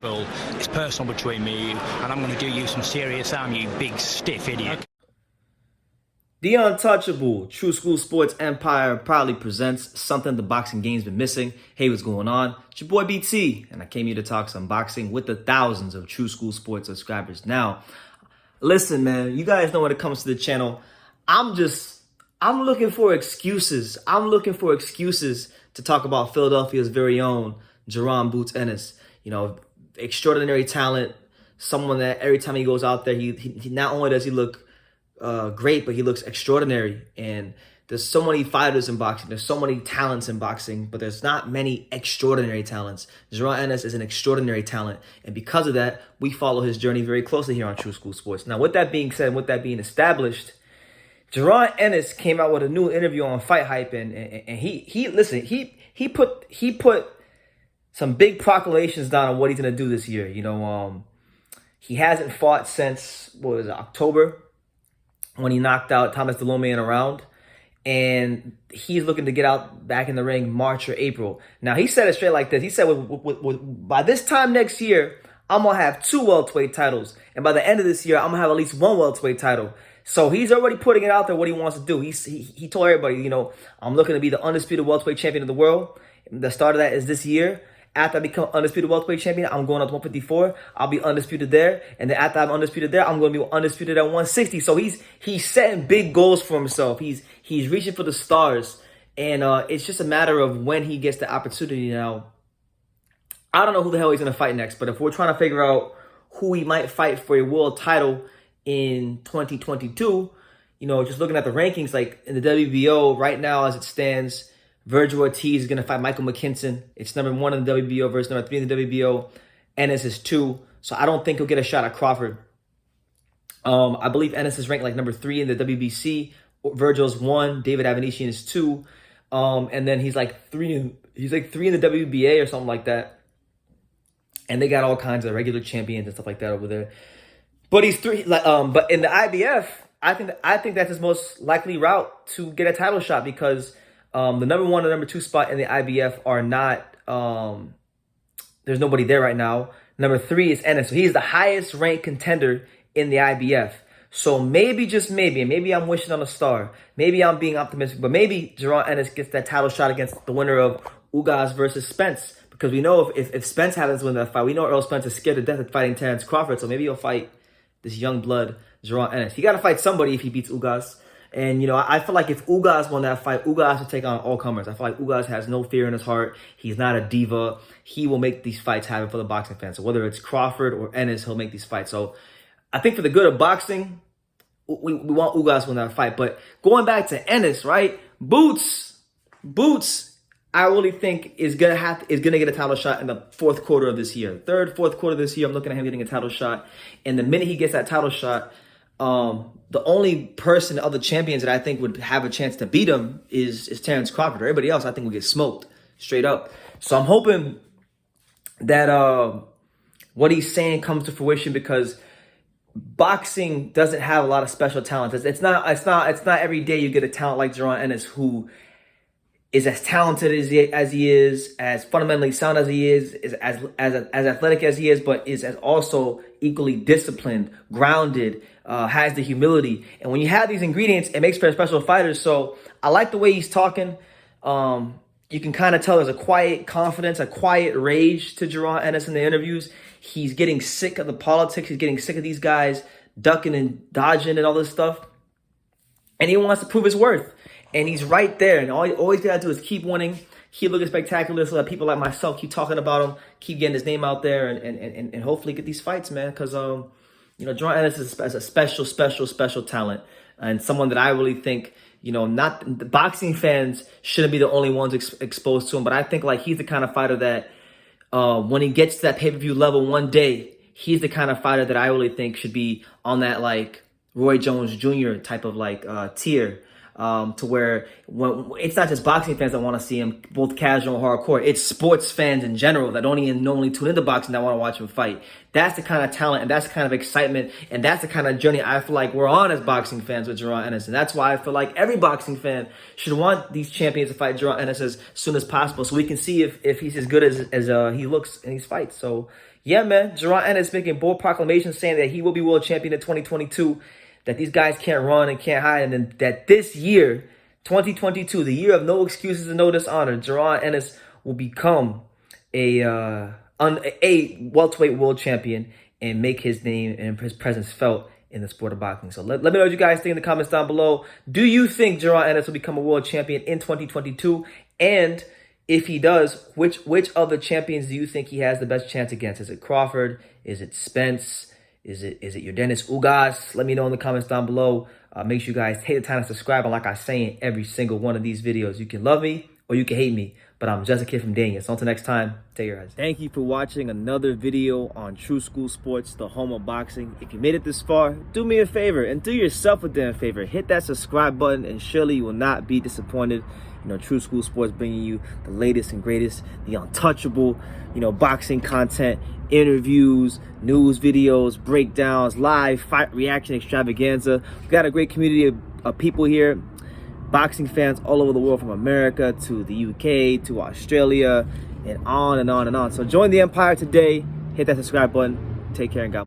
Well, it's personal between me and you, and I'm going to do you some serious harm, you big stiff idiot. The Untouchable True School Sports Empire proudly presents something the boxing game's been missing. Hey, what's going on? It's your boy BT, and I came here to talk some boxing with the thousands of True School Sports subscribers. Now, listen, man, you guys know when it comes to the channel, I'm looking for excuses. I'm looking for excuses to talk about Philadelphia's very own Jaron Boots Ennis. You know, extraordinary talent, someone that every time he goes out there, he not only does he look great, but he looks extraordinary. And there's so many fighters in boxing. There's so many talents in boxing, but there's not many extraordinary talents. Jaron Ennis is an extraordinary talent. And because of that, we follow his journey very closely here on True School Sports. Now, with that being said, and with that being established, Jaron Ennis came out with a new interview on Fight Hype, and he put some big proclamations down on what he's gonna do this year. You know, he hasn't fought since October, when he knocked out Thomas Delome in a round, and he's looking to get out back in the ring March or April. Now, he said it straight like this. He said, by this time next year, I'm going to have 2 welterweight titles, and by the end of this year, I'm going to have at least 1 welterweight title. So he's already putting it out there what he wants to do. He told everybody, you know, I'm looking to be the undisputed welterweight champion of the world. The start of that is this year. After I become undisputed welterweight champion, I'm going up to 154. I'll be undisputed there. And then after I'm undisputed there, I'm going to be undisputed at 160. So he's setting big goals for himself. He's reaching for the stars. And it's just a matter of when he gets the opportunity now. I don't know who the hell he's going to fight next. But if we're trying to figure out who he might fight for a world title in 2022, you know, just looking at the rankings, like in the WBO right now as it stands, Virgil Ortiz is going to fight Michael McKinson. It's number 1 in the WBO versus number 3 in the WBO. Ennis is 2. So I don't think he'll get a shot at Crawford. I believe Ennis is ranked like number 3 in the WBC. Virgil's 1. David Avanesyan is 2. And then he's like 3 in the WBA or something like that. And they got all kinds of regular champions and stuff like that over there. But he's 3. But in the IBF, I think that's his most likely route to get a title shot, because the number 1 and number 2 spot in the IBF are not, there's nobody there right now. Number 3 is Ennis. So he's the highest ranked contender in the IBF. So maybe, just maybe, and maybe I'm wishing on a star, maybe I'm being optimistic, but maybe Jaron Ennis gets that title shot against the winner of Ugas versus Spence. Because we know if Spence happens to win that fight, we know Earl Spence is scared to death of fighting Terrence Crawford. So maybe he'll fight this young blood, Jaron Ennis. He got to fight somebody if he beats Ugas. And, you know, I feel like if Ugas won that fight, Ugas would take on all comers. I feel like Ugas has no fear in his heart. He's not a diva. He will make these fights happen for the boxing fans. So whether it's Crawford or Ennis, he'll make these fights. So I think for the good of boxing, we want Ugas to win that fight. But going back to Ennis, right? Boots, I really think is gonna get a title shot in the 4th quarter of this year. 3rd, 4th quarter of this year, I'm looking at him getting a title shot. And the minute he gets that title shot, the only person of the champions that I think would have a chance to beat him is Terrence Crawford. Everybody else, I think, will get smoked straight up. So I'm hoping that what he's saying comes to fruition, because boxing doesn't have a lot of special talent. It's not every day you get a talent like Jaron Ennis, who is as talented as he is, as fundamentally sound as he is as athletic as he is, but is as also equally disciplined, grounded, has the humility. And when you have these ingredients, it makes for special fighters. So I like the way he's talking. You can kind of tell there's a quiet confidence, a quiet rage to Jaron Ennis in the interviews. He's getting sick of the politics. He's getting sick of these guys ducking and dodging and all this stuff. And he wants to prove his worth. And he's right there. And all he's got to do is keep winning, keep looking spectacular, so that people like myself keep talking about him, keep getting his name out there, and hopefully get these fights, man. Because, you know, Jaron Ennis is a special talent. And someone that I really think, you know, not the boxing fans shouldn't be the only ones exposed to him. But I think, like, he's the kind of fighter that when he gets to that pay-per-view level one day, he's the kind of fighter that I really think should be on that, like, Roy Jones Jr. type of, like, tier. To where when it's not just boxing fans that want to see him, both casual and hardcore. It's sports fans in general that don't even normally tune into boxing that want to watch him fight. That's the kind of talent, and that's the kind of excitement, and that's the kind of journey I feel like we're on as boxing fans with Jaron Ennis. And that's why I feel like every boxing fan should want these champions to fight Jaron Ennis as soon as possible, so we can see if he's as good as he looks in these fights. So, Yeah, man, Jaron Ennis making bold proclamations saying that he will be world champion in 2022, that these guys can't run and can't hide, and then that this year, 2022, the year of no excuses and no dishonor, Jaron Ennis will become a welterweight world champion and make his name and his presence felt in the sport of boxing. So let me know what you guys think in the comments down below. Do you think Jaron Ennis will become a world champion in 2022? And if he does, which other champions do you think he has the best chance against? Is it Crawford? Is it Spence? Is it your Dennis Ugas? Let me know in the comments down below. Make sure you guys take the time to subscribe. And like I say in every single one of these videos, you can love me or you can hate me, but I'm just a kid from Daniel. So until next time, take care, guys. Thank you for watching another video on True School Sports, the home of boxing. If you made it this far, do me a favor and do yourself a damn favor. Hit that subscribe button and surely you will not be disappointed. You know, True School Sports bringing you the latest and greatest, the untouchable, boxing content, interviews, news videos, breakdowns, live fight reaction extravaganza. We've got a great community of people here, boxing fans all over the world, from America to the UK to Australia and on and on and on. So join the empire today. Hit that subscribe button. Take care and God bless.